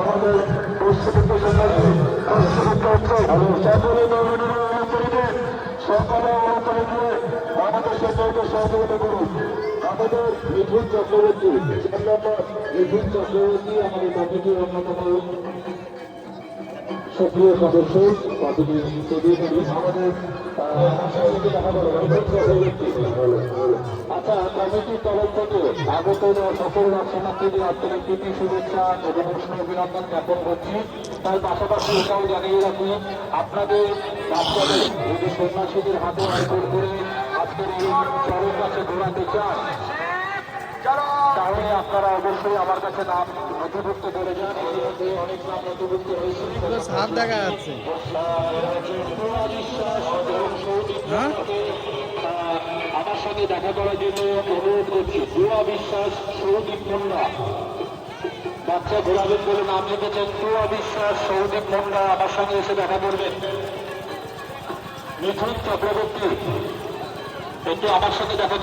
আমাদের সকলে বাংলাদেশের জন্য সহযোগিতা করুন। আমাদের মিঠুন চক্রবর্তী মিঠুন চক্রবর্তী আমাদের কমিটির অন্যতম সক্রিয় সদস্য কমিটি আমাদের আচ্ছা, কমিটির তরফ থেকে আগত সকল দর্শনার্থীদের আন্তরিক প্রীতি শুভেচ্ছা এবং অভিনন্দন জ্ঞাপন করছি। তার পাশাপাশি এটাও জানিয়ে রাখি, আপনাদের বাচ্চাদের যদি সন্ন্যাসীদের হাতে আইকন করে আজকের এই চরের কাছে ঘোরাতে চান, তাহলে আপনারা অবশ্যই আমার কাছে নাম নথিভুক্ত করে যান। ইতিমধ্যে অনেক নাম নথিভুক্ত হয়েছে। দেখা যাচ্ছে আমার সঙ্গে দেখা করার জন্য অনুরোধ করছি। দুয়া বিশ্বাস, সৌদীপ মুন্ডা বাচ্চা ঘোরাবেন বলে নাম লিখেছেন। দুয়া বিশ্বাস, সৌদীপ মুন্ডা আমার সঙ্গে এসে দেখা করবেন। মিঠুন চক্রবর্তী একটু আমার সঙ্গে দেখা